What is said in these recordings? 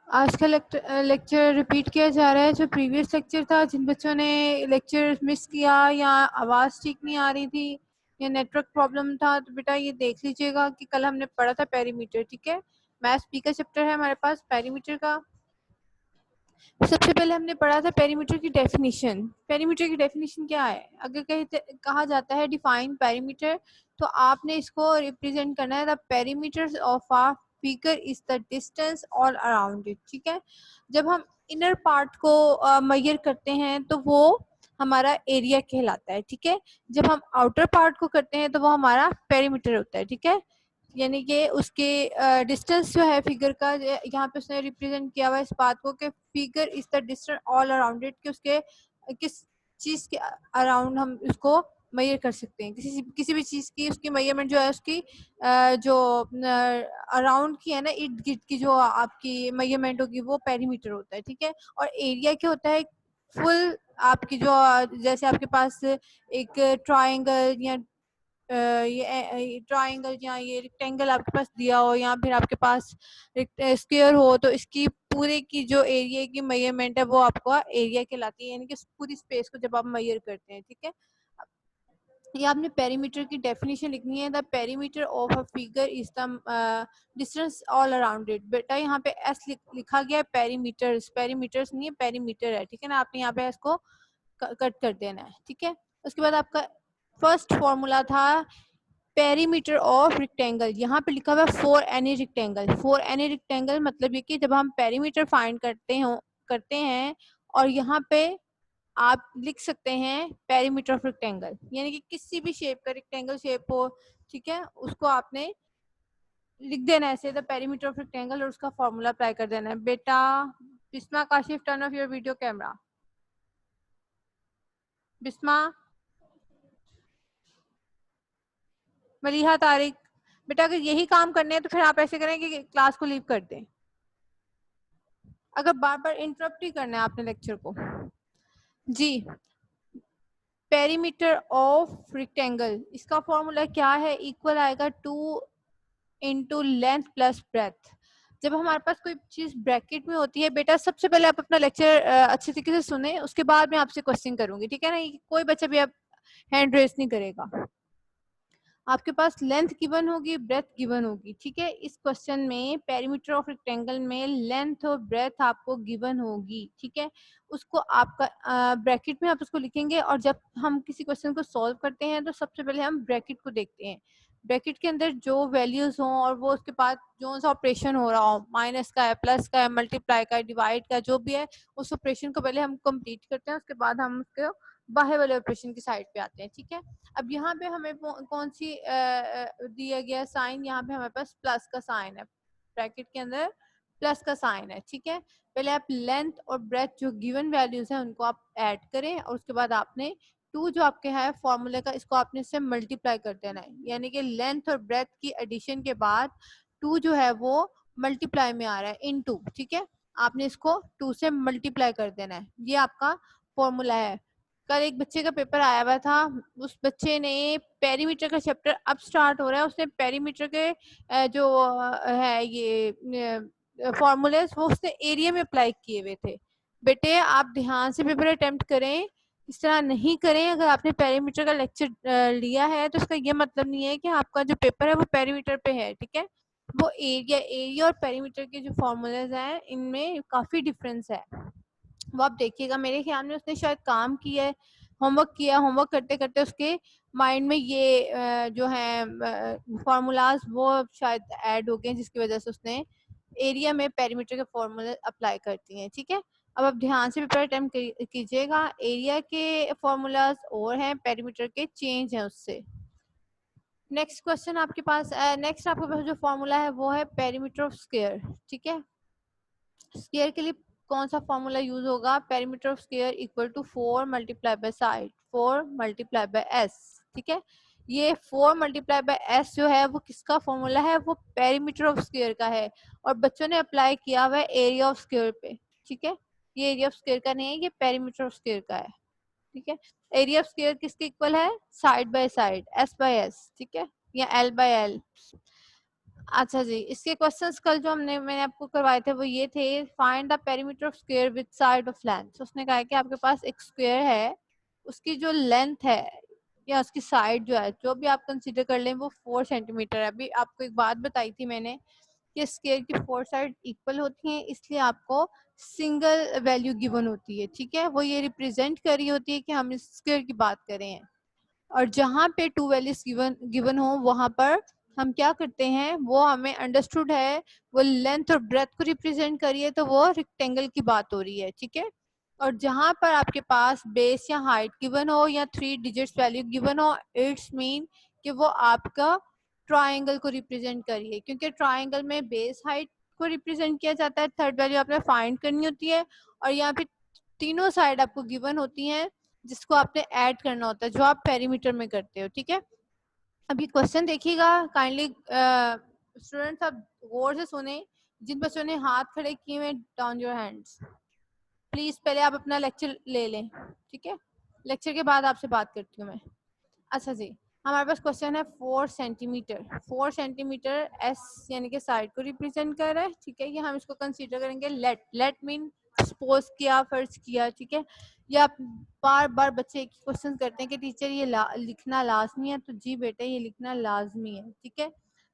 आज का lecture repeat किया जा रहा है। जो प्रीवियस लेक्चर था, जिन बच्चों ने लेक्चर मिस किया या आवाज़ ठीक नहीं आ रही थी या नेटवर्क प्रॉब्लम था, तो बेटा ये देख लीजिएगा कि कल हमने पढ़ा था पेरीमीटर। ठीक है, मैथ्स बी का चैप्टर है हमारे पास पेरीमीटर का। सबसे पहले हमने पढ़ा था पेरीमीटर की डेफिनेशन। पेरीमीटर की डेफिनेशन क्या है? अगर कहा जाता है डिफाइन पेरीमीटर, तो आपने इसको रिप्रेजेंट करना है the perimeter of a figure is the distance all around it. ठीक है, जब हम इनर पार्ट को मेजर करते हैं तो वो हमारा एरिया कहलाता है। ठीक है, जब हम आउटर पार्ट को करते हैं तो वो हमारा पेरीमीटर होता है। ठीक है, यानी कि उसके डिस्टेंस जो है फिगर का, यहाँ पे उसने रिप्रेजेंट किया हुआ है इस बात को कि figure is the distance all around it, कि उसके किस चीज के अराउंड हम उसको मेजर कर सकते हैं। किसी भी चीज की उसकी मेजरमेंट जो है उसकी जो अराउंड की है ना, इर्द गिर्द की जो आपकी मेजरमेंट होगी वो पेरीमीटर होता है। ठीक है, और एरिया क्या होता है? फुल आपकी जो जैसे आपके पास एक ट्राइंगल या ये ट्राइंगल या ये रेक्टेंगल आपके पास दिया हो या फिर आपके पास स्क्वायर हो, तो इसकी पूरे की जो एरिया की मेजरमेंट है वो आपको एरिया कहलाती है, यानी कि पूरी स्पेस को जब आप मेजर करते हैं। ठीक है, ये आपने पेरीमीटर की डेफिनेशन लिखनी है। The perimeter of a figure is the distance all around it. बेटा यहाँ पे एस लिखा गया है, पेरीमीटर्स पेरीमीटर्स नहीं है, पेरीमीटर है। ठीक है ना, आपने यहाँ पे इसको कट कर देना है। ठीक है, उसके बाद आपका फर्स्ट फॉर्मूला था पेरीमीटर ऑफ रेक्टेंगल। यहाँ पे लिखा हुआ है for any rectangle. For any rectangle मतलब ये कि जब हम पेरीमीटर फाइंड करते हैं और यहाँ पे आप लिख सकते हैं पेरीमीटर ऑफ रेक्टेंगल, यानी कि किसी भी शेप का रेक्टेंगल शेप हो, ठीक है, उसको आपने लिख देना है ऐसे द पेरीमीटर ऑफ रेक्टेंगल और उसका फॉर्मूला अप्लाई कर देना है। बेटा Bisma Kashif, turn off your video camera. Bisma, Maliha Tariq, बेटा अगर यही काम करने हैं तो फिर आप ऐसे करें कि क्लास को लीव कर दें। अगर बार बार इंटरप्ट ही करना है आपने लेक्चर को। जी, पेरीमीटर ऑफ रेक्टेंगल, इसका फॉर्मूला क्या है? इक्वल आएगा 2 इंटू लेंथ प्लस ब्रेथ। जब हमारे पास कोई चीज ब्रैकेट में होती है, बेटा सबसे पहले आप अपना लेक्चर अच्छे तरीके से सुने, उसके बाद मैं आपसे क्वेश्चन करूंगी। ठीक है ना, कोई बच्चा भी आप हैंड रेस नहीं करेगा। आपके पास लेंथ गिवन होगी, ब्रेथ गिवन होगी। ठीक है, इस क्वेश्चन में पेरीमीटर ऑफ रेक्टेंगल में लेंथ और ब्रेथ आपको गिवन होगी। ठीक है, उसको आपका ब्रैकेट में आप उसको लिखेंगे, और जब हम किसी क्वेश्चन को सॉल्व करते हैं तो सबसे पहले हम ब्रैकेट को देखते हैं। ब्रैकेट के अंदर जो वैल्यूज हों और वो उसके बाद जो सा ऑपरेशन हो रहा हो, माइनस का है, प्लस का है, मल्टीप्लाई का है, डिवाइड का, जो भी है, उस ऑपरेशन को पहले हम कंप्लीट करते हैं, उसके बाद हम उसको बाहर वाले ऑपरेशन की साइड पे आते हैं। ठीक है, अब यहाँ पे हमें कौन सी दिया गया साइन? यहाँ पे हमारे पास प्लस का साइन है, ब्रैकेट के अंदर प्लस का साइन है। ठीक है, पहले आप लेंथ और ब्रेथ जो गिवन वैल्यूज है उनको आप ऐड करें, और उसके बाद आपने 2 जो आपके है फॉर्मूले का, इसको आपने इससे मल्टीप्लाई कर देना है, यानी कि लेंथ और ब्रेथ की एडिशन के बाद 2 जो है वो मल्टीप्लाई में आ रहा है इन 2। ठीक है, आपने इसको 2 से मल्टीप्लाई कर देना है, ये आपका फॉर्मूला है। कल एक बच्चे का पेपर आया हुआ था, उस बच्चे ने पेरीमीटर का चैप्टर अब स्टार्ट हो रहा है, उसने पेरीमीटर के जो है ये फॉर्मूलेस वो उसने एरिया में अप्लाई किए हुए थे। बेटे आप ध्यान से पेपर अटेम्प्ट करें, इस तरह नहीं करें। अगर आपने पेरीमीटर का लेक्चर लिया है तो इसका ये मतलब नहीं है कि आपका जो पेपर है वो पेरीमीटर पे है। ठीक है, वो एरिया और पेरीमीटर के जो फॉर्मूलेज हैं इनमें काफी डिफरेंस है, वो आप देखिएगा। मेरे ख्याल में उसने शायद काम किया है, होमवर्क किया, होमवर्क करते करते उसके माइंड में ये जो है फॉर्मूलाज वो शायद ऐड हो गए, जिसकी वजह से उसने एरिया में पेरीमीटर के फॉर्मूले अप्लाई करती हैं। ठीक है, अब आप ध्यान से पेपर अटेम्प्ट कीजिएगा। एरिया के फॉर्मूलाज और हैं, पेरीमीटर के चेंज हैं उससे। नेक्स्ट क्वेश्चन आपके पास, नेक्स्ट आपके पास जो फॉर्मूला है वो है पेरीमीटर ऑफ स्क्वायर। ठीक है, स्क्वायर के लिए कौन सा फॉर्मूला यूज होगा? Perimeter of square equal to 4 multiply by side, 4 multiply by S. ठीक है, ये 4 मल्टीप्लाई बाय एस जो है वो किसका फॉर्मूला है? वो पेरीमीटर ऑफ स्क्वायर का है, और बच्चों ने अप्लाई किया हुआ है एरिया ऑफ स्क्वायर पे। ठीक है, ये एरिया ऑफ स्क्वायर का नहीं है, ये पेरीमीटर ऑफ स्क्वायर का है। ठीक है, एरिया ऑफ स्क्वायर किसके इक्वल है? Side by side, S by S. ठीक है, या एल बाय एल। अच्छा जी, इसके क्वेश्चंस कल जो मैंने आपको करवाए थे वो ये थे, find the perimeter of square with side of length. उसने कहा है कि आपके पास एक स्क्वायर है, उसकी जो लेंथ है या उसकी साइड जो है, जो भी आप कंसीडर कर लें, वो 4 सेंटीमीटर है। अभी आपको एक बात बताई थी मैंने कि स्क्वायर की 4 साइड इक्वल होती हैं, इसलिए आपको सिंगल वैल्यू गिवन होती है, ठीक है। वो ये रिप्रेजेंट कर रही होती है कि हम इस स्क्वायर की बात करें, और जहाँ पे 2 वैल्यूज गिवन हो वहां पर हम क्या करते हैं, वो हमें अंडरस्टूड है, वो लेंथ और ब्रेथ को रिप्रेजेंट करिए तो वो रेक्टेंगल की बात हो रही है, ठीक है। और जहां पर आपके पास बेस या हाइट गिवन हो या 3 डिजिट्स वैल्यू गिवन हो, इट्स मीन कि वो आपका ट्राइंगल को रिप्रेजेंट करिए, क्योंकि ट्राइंगल में बेस हाइट को रिप्रेजेंट किया जाता है, थर्ड वैल्यू आपने फाइंड करनी होती है, और यहाँ पे तीनों साइड आपको गिवन होती हैं जिसको आपने ऐड करना होता है, जो आप पेरीमीटर में करते हो, ठीक है। अब ये क्वेश्चन देखिएगा काइंडली स्टूडेंट्स, आप गौर से सुने। जिन बच्चों ने हाथ खड़े किए हुए, डाउन योर हैंड्स प्लीज। पहले आप अपना लेक्चर ले लें, ठीक है। लेक्चर के बाद आपसे बात करती हूँ मैं। अच्छा जी, हमारे पास क्वेश्चन है 4 सेंटीमीटर। 4 सेंटीमीटर एस यानी कि साइड को रिप्रेजेंट कर रहा है, ठीक है। ये हम इसको कंसीडर करेंगे लेट मीन सपोज किया, फर्ज किया, ठीक है। या बार बार बच्चे एक क्वेश्चन करते हैं कि टीचर ये लिखना लाजमी है, तो जी बेटे ये लिखना लाजमी है, ठीक है।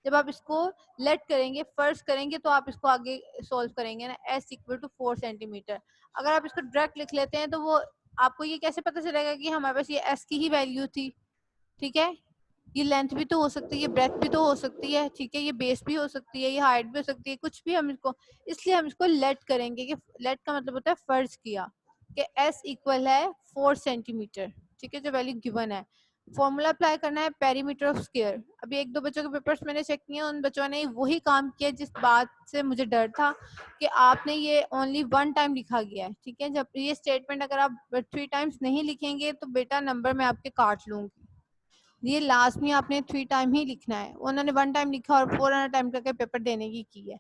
जब आप इसको लेट करेंगे, फर्ज करेंगे, तो आप इसको आगे सोल्व करेंगे ना, एस इक्वल टू 4 सेंटीमीटर। अगर आप इसको डायरेक्ट लिख लेते हैं तो वो आपको ये कैसे पता चलेगा कि हमारे पास ये एस की ही वैल्यू थी, ठीक है। ये लेंथ भी तो हो सकती है, ये ब्रेथ भी तो हो सकती है, ठीक है। ये बेस भी हो सकती है, ये हाइट भी हो सकती है, कुछ भी हम इसको, इसलिए हम इसको लेट करेंगे कि लेट का मतलब होता है फर्ज किया कि एस इक्वल है 4 सेंटीमीटर, ठीक है, जो वैल्यू गिवन है। फॉर्मूला अप्लाई करना है पेरीमीटर ऑफ स्क्वायर। अभी एक दो बच्चों के पेपर्स मैंने चेक किए, उन बच्चों ने वही काम किया जिस बात से मुझे डर था कि आपने ये ओनली 1 टाइम लिखा गया है, ठीक है। जब ये स्टेटमेंट अगर आप 3 टाइम्स नहीं लिखेंगे तो बेटा नंबर मैं आपके काट लूंगी। ये लास्ट में आपने 3 टाइम ही लिखना है, उन्होंने 1 टाइम लिखा और 4 टाइम करके पेपर देने की है,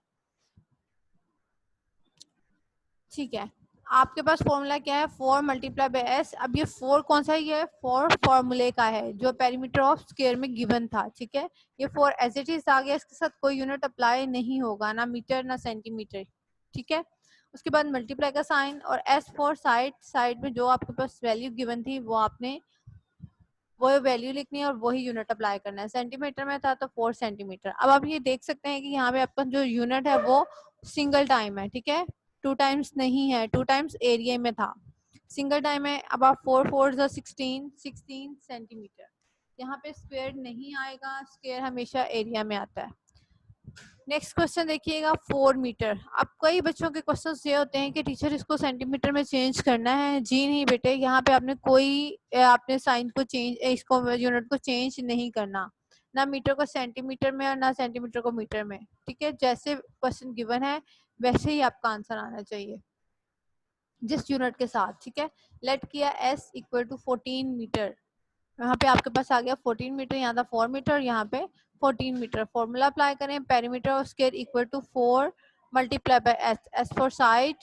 ठीक है। आपके पास फॉर्मूला क्या है, 4 मल्टीप्लाई बाय एस। अब ये 4 कौन सा है, ये 4 फॉर्मूले का है जो पेरीमीटर ऑफ स्क्वायर में गिवन था, ठीक है। ये 4 एज इट इज आ गया, इसके साथ कोई यूनिट अप्लाई नहीं होगा, ना मीटर ना सेंटीमीटर, ठीक है। उसके बाद मल्टीप्लाई का साइन, और एस फॉर साइड में जो आपके पास वैल्यू गिवन थी वो आपने वो वैल्यू लिखनी है और वही यूनिट अप्लाई करना है। सेंटीमीटर में था तो 4 सेंटीमीटर। अब आप ये देख सकते हैं कि यहाँ पे आपका जो यूनिट है वो सिंगल टाइम है, ठीक है, 2 टाइम्स नहीं है, 2 टाइम्स एरिया में था, सिंगल टाइम है। अब आप 4 4 16 सेंटीमीटर, यहाँ पे स्क्वायर नहीं आएगा, स्क्वायर हमेशा एरिया में आता है। नेक्स्ट क्वेश्चन देखिएगा 4 मीटर। अब कई बच्चों के क्वेश्चंस ये होते हैं कि टीचर इसको सेंटीमीटर में चेंज करना है। जी नहीं बेटे, यहाँ पे आपने कोई आपने साइन को चेंज, इसको यूनिट को चेंज नहीं करना, ना मीटर को सेंटीमीटर में और ना सेंटीमीटर को मीटर में, ठीक है। जैसे क्वेश्चन गिवन है वैसे ही आपका आंसर आना चाहिए जिस यूनिट के साथ, ठीक है। लेट किया एस इक्वल टू 14 मीटर, यहाँ पे आपके पास आ गया 14 मीटर, यहाँ था 4 मीटर, यहाँ पे 14 मीटर। फॉर्मूला अप्लाई करें, perimeter of square equal to 4 multiply by S, S for side,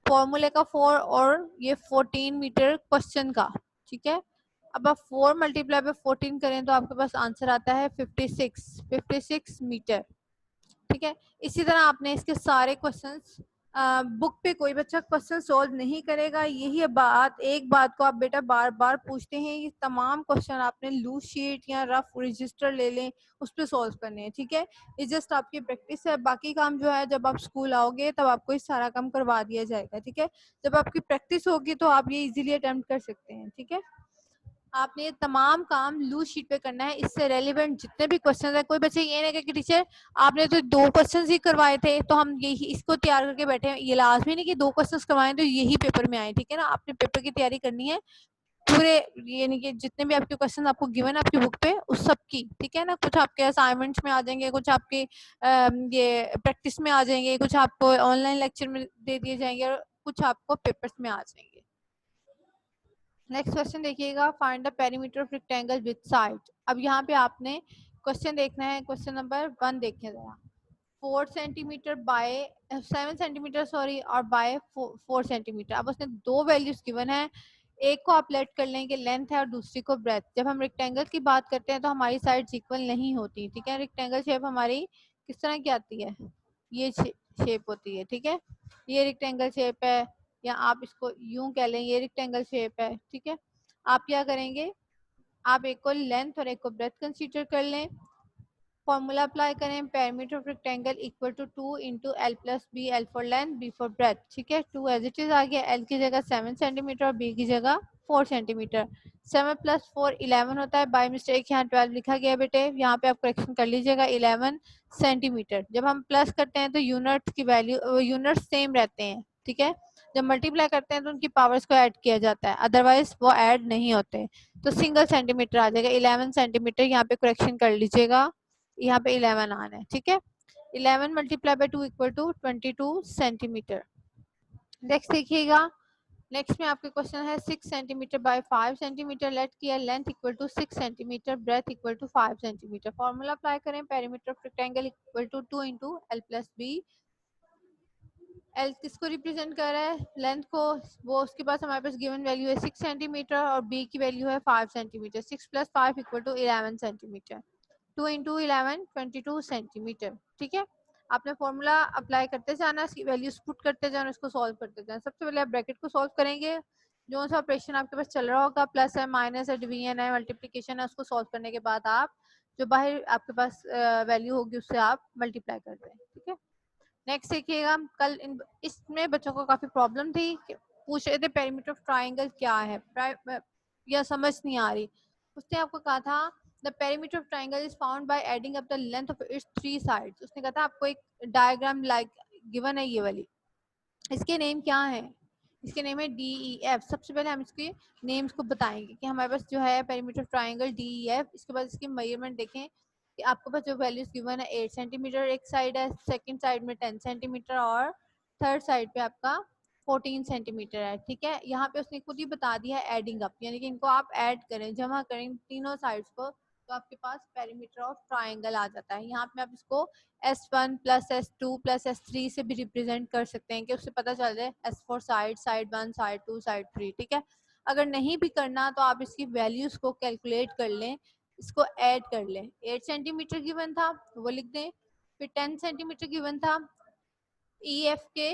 फॉर्मूले का 4 और ये 14 मीटर क्वेश्चन का, ठीक है। अब आप 4 मल्टीप्लाई बाय 14 करें तो आपके पास आंसर आता है 56 मीटर, ठीक है। इसी तरह आपने इसके सारे क्वेश्चंस, बुक पे कोई बच्चा क्वेश्चन सोल्व नहीं करेगा, यही बात, एक बात को आप बेटा बार बार पूछते हैं, ये तमाम क्वेश्चन आपने लूज शीट या रफ रजिस्टर ले लें, उस पर सोल्व करने हैं, ठीक है। ये जस्ट आपकी प्रैक्टिस है, बाकी काम जो है जब आप स्कूल आओगे तब आपको इस सारा काम करवा दिया जाएगा, ठीक है। जब आपकी प्रैक्टिस होगी तो आप ये इजीली अटेम्प्ट कर सकते हैं, ठीक है। आपने ये तमाम काम लूज शीट पे करना है, इससे रेलिवेंट जितने भी क्वेश्चन है। कोई बच्चे ये नहीं कि टीचर आपने तो 2 क्वेश्चन ही करवाए थे तो हम यही इसको तैयार करके बैठे हैं, ये लाजमी नहीं कि 2 क्वेश्चन करवाएं तो यही पेपर में आए, ठीक है ना। आपने पेपर की तैयारी करनी है पूरे, यानी कि जितने भी आपके क्वेश्चन आपको गिवन आपकी बुक पे उस सब की, ठीक है ना। कुछ आपके असाइनमेंट्स में आ जाएंगे, कुछ आपके ये प्रैक्टिस में आ जाएंगे, कुछ आपको ऑनलाइन लेक्चर में दे दिए जाएंगे और कुछ आपको पेपर्स में आ जाएंगे। नेक्स्ट क्वेश्चन देखिएगा, find the perimeter of rectangle with side. अब यहाँ पे आपने क्वेश्चन देखना है, क्वेश्चन नंबर 1 देखें जरा। 4 सेंटीमीटर बाय 7 सेंटीमीटर सॉरी और बाय 4 सेंटीमीटर। अब उसने 2 वैल्यूज गिवन है, एक को आप लेट कर लेंगे लेंथ है और दूसरी को ब्रेथ। जब हम रेक्टेंगल की बात करते हैं तो हमारी साइड्स इक्वल नहीं होती, ठीक है। रेक्टेंगल शेप हमारी किस तरह की आती है, ये शेप होती है, ठीक है। ये रेक्टेंगल शेप है, या आप इसको यूं कह लें, ये रेक्टेंगल शेप है, ठीक है। आप क्या करेंगे, आप एक को लेंथ और एक को ब्रेथ कंसीडर कर लें। फॉर्मूला अप्लाई करें, perimeter of rectangle equal to 2 into L plus B, L for length, B for breadth, ठीक है। 2 एज इट इज आ गया, एल की जगह 7 सेंटीमीटर और बी की जगह 4 सेंटीमीटर। 7 प्लस 4 11 होता है, बाय मिस्टेक यहाँ 12 लिखा गया बेटे, यहाँ पे आप करेक्शन कर लीजिएगा, 11 सेंटीमीटर। जब हम प्लस करते हैं तो यूनिट की वैल्यू, यूनिट सेम रहते हैं, ठीक है। जब मल्टीप्लाई करते हैं तो उनकी पावर्स को ऐड किया जाता है, अदरवाइज वो ऐड नहीं होते। तो सिंगल सेंटीमीटर आ जाएगा, 11 सेंटीमीटर, यहाँ पे करेक्शन कर लीजिएगा, यहाँ पे 11 आना है, ठीक है। 11 multiply by 2 equal to 22 centimetre. Next देखिएगा, नेक्स्ट में आपके क्वेश्चन है 6 सेंटीमीटर बाय 5 सेंटीमीटर, लेट किया length equal to 6 centimetre, breadth equal to 5 centimetre. Formula apply करें, perimeter of rectangle equal to 2 into L plus B. L किसको represent कर रहा है, लेंथ को, वो उसके पास हमारे पास गिवन वैल्यू है 6 सेंटीमीटर और बी की वैल्यू है 5 centimetre. 6 plus 5 equal to 11 centimetre. 2 into 11 22 centimetre, ठीक है। आपने फॉर्मूला अप्लाई करते जाना, इसकी वैल्यूज पुट करते जाना, इसको सॉल्व करते जाना। सबसे पहले आप ब्रैकेट को सॉल्व करेंगे, जो सा ऑपरेशन आपके पास चल रहा होगा, प्लस है, माइनस है, डिवीजन है, मल्टीप्लिकेशन है, उसको सॉल्व करने के बाद आप जो बाहर आपके पास वैल्यू होगी उससे आप मल्टीप्लाई कर दें, ठीक है। नेक्स्ट देखिएगा, कल इसमें बच्चों को काफी प्रॉब्लम थी, पूछ रहे थे पेरीमीटर ऑफ ट्राइंगल क्या है, या समझ नहीं आ रही। उसने आपको कहा था the perimeter of triangle is found by adding up the length of its 3 sides. उसने कहा था आपको एक डायग्राम लाइक गिवन है ये वाली, इसके नेम क्या है, इसके नेम है डी ई एफ। सबसे पहले हम इसके नेम्स को बताएंगे कि हमारे पास जो है perimeter of triangle D E F, इसके बाद इसकी मेजरमेंट देखें कि आपके पास जो वैल्यूज गिवन है 8 सेंटीमीटर एक साइड है, सेकंड साइड में 10 सेंटीमीटर और थर्ड साइड पे आपका 14 सेंटीमीटर है, ठीक है। यहाँ पे उसने खुद ही बता दिया है एडिंग अप, यानी कि इनको आप ऐड करें, जमा करें तीनों साइड्स को, तो आपके पास पेरीमीटर ऑफ ट्राइंगल आ जाता है। यहाँ पे आप इसको S1 plus S2 plus S3 से भी रिप्रेजेंट कर सकते हैं कि उससे पता चल जाए S4 side, side 1, side 2, side 3, ठीक है। अगर नहीं भी करना तो आप इसकी वैल्यूज को कैलकुलेट कर लें, इसको ऐड कर लें। 8 सेंटीमीटर गिवन था वो लिख दें, फिर 10 सेंटीमीटर गिवन था, ई एफ के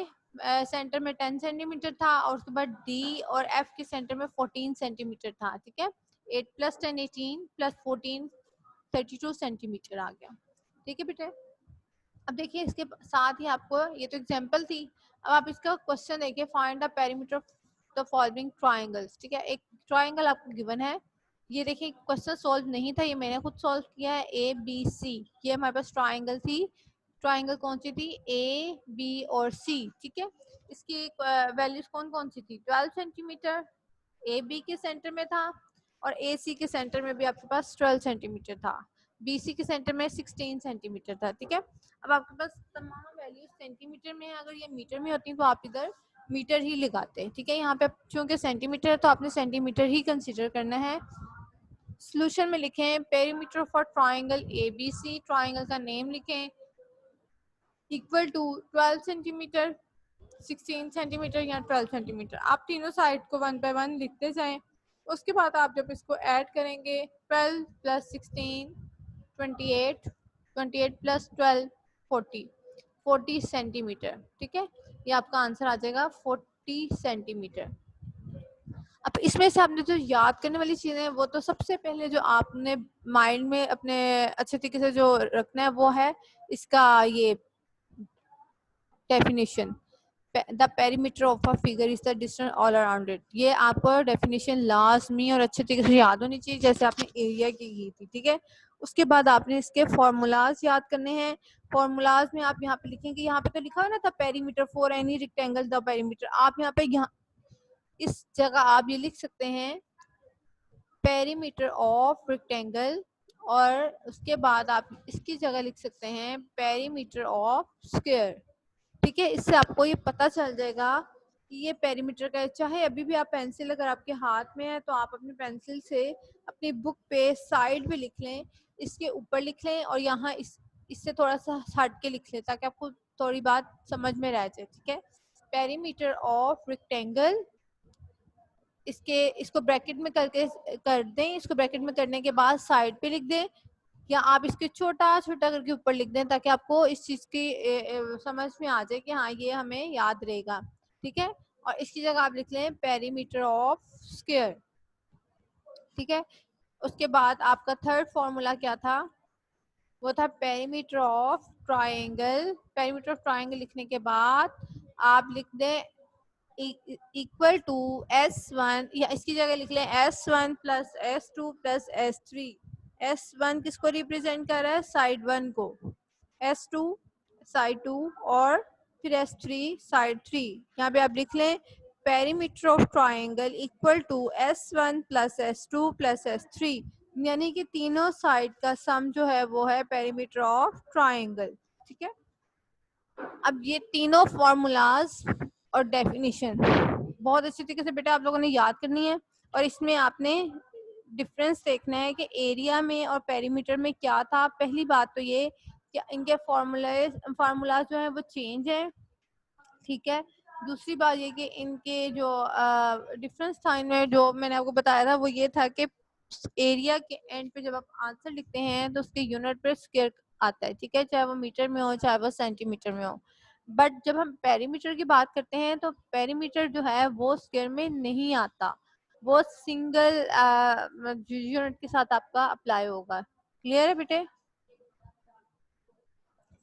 सेंटर में 10 सेंटीमीटर था, और उसके बाद डी और एफ के सेंटर में 14 सेंटीमीटर था, ठीक है। 8 प्लस 10 18 प्लस 14 32 सेंटीमीटर आ गया, ठीक है बेटे। अब देखिए इसके साथ ही आपको, ये तो एग्जांपल थी, अब आप इसका क्वेश्चन देखिए, find the perimeter of the following triangles, ठीक है। एक ट्रायंगल आपको गिवन है, ये देखिए क्वेश्चन सॉल्व नहीं था, ये मैंने खुद सॉल्व किया है, ए बी सी, ये हमारे पास ट्रायंगल थी। ट्रायंगल कौन सी थी, ए बी और सी, ठीक है। इसकी वैल्यूज कौन कौन सी थी, 12 सेंटीमीटर ए बी के सेंटर में था, और ए सी के सेंटर में भी आपके पास 12 सेंटीमीटर था, बी सी के सेंटर में 16 सेंटीमीटर था, ठीक है। अब आपके पास तमाम वैल्यूज सेंटीमीटर में है, अगर ये मीटर में होती तो आप इधर मीटर ही लगाते हैं, ठीक है। यहाँ पे चूंकि सेंटीमीटर है तो आपने सेंटीमीटर ही कंसीडर करना है। सोल्यूशन में लिखें perimeter for triangle A B C, triangle का नेम लिखें, इक्वल टू 12 सेंटीमीटर, 16 सेंटीमीटर या 12 सेंटीमीटर। आप तीनों साइड को 1 बाय 1 लिखते जाएं। उसके बाद आप जब इसको ऐड करेंगे, 12 प्लस 16 28, 28 प्लस 12 40, 40 सेंटीमीटर, ठीक है। ये आपका आंसर आ जाएगा 40 सेंटीमीटर। अब इसमें से आपने जो याद करने वाली चीजें हैं, वो तो सबसे पहले जो आपने माइंड में अपने अच्छे तरीके से जो रखना है वो है इसका ये definition, the perimeter of a figure is the distance all around it. ये आपको डेफिनेशन लाजमी और अच्छे तरीके से याद होनी चाहिए, जैसे आपने एरिया की थी, ठीक है। उसके बाद आपने इसके फॉर्मूलाज याद करने हैं। फॉर्मूलाज में आप यहाँ पे लिखेंगे, यहाँ पे तो लिखा है ना the perimeter for any rectangle the perimeter, आप यहाँ पे यहाँ इस जगह आप ये लिख सकते हैं पेरीमीटर ऑफ रेक्टेंगल, और उसके बाद आप इसकी जगह लिख सकते हैं पेरीमीटर ऑफ स्क्वायर, ठीक है। इससे आपको ये पता चल जाएगा कि ये पेरीमीटर का है। चाहे अभी भी आप पेंसिल अगर आपके हाथ में है तो आप अपनी पेंसिल से अपनी बुक पे साइड पे लिख लें, इसके ऊपर लिख लें, और यहाँ इससे थोड़ा सा हट के लिख लें ताकि आपको थोड़ी बात समझ में रह जाए, ठीक है। पेरीमीटर ऑफ रेक्टेंगल, इसको ब्रैकेट में करके कर दें, इसको ब्रैकेट में करने के बाद साइड पे लिख दें या आप इसके छोटा छोटा करके ऊपर लिख दें ताकि आपको इस चीज की समझ में आ जाए कि हाँ ये हमें याद रहेगा, ठीक है। और इसकी जगह आप लिख लें पेरीमीटर ऑफ स्क्वायर, ठीक है। उसके बाद आपका थर्ड फॉर्मूला क्या था, वो था perimeter of triangle. Perimeter of triangle लिखने के बाद आप लिख दें इक्वल टू S1, या इसकी जगह लिख लें S1 plus S2 plus S3। S1 किसको रिप्रेजेंट कर रहा है, साइड 1 को, S2 साइड 2 और फिर S3 साइड 3। यहाँ पे आप लिख लें perimeter of triangle equal to S1 plus S2 plus S3, यानी कि तीनों साइड का सम जो है वो है पेरीमीटर ऑफ ट्राइंगल, ठीक है। अब ये तीनों फॉर्मूलाज और डेफिनेशन बहुत अच्छी तरीके से बेटा आप लोगों ने याद करनी है, और इसमें आपने डिफरेंस देखना है कि एरिया में और पेरीमीटर में क्या था। पहली बात तो ये कि इनके फार्मूला जो है वो चेंज है, ठीक है। दूसरी बात ये कि इनके जो डिफरेंस था इनमें, जो मैंने आपको बताया था वो ये था कि एरिया के एंड पे जब आप आंसर लिखते हैं तो उसके यूनिट पर स्क्वायर आता है, ठीक है, चाहे वो मीटर में हो चाहे वो सेंटीमीटर में हो। बट जब हम पेरीमीटर की बात करते हैं तो पेरीमीटर जो है वो स्क्वायर में नहीं आता, वो सिंगल यूनिट के साथ आपका अप्लाई होगा। क्लियर है बेटे।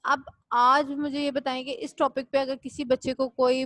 अब आज मुझे ये बताएं कि इस टॉपिक पे अगर किसी बच्चे को कोई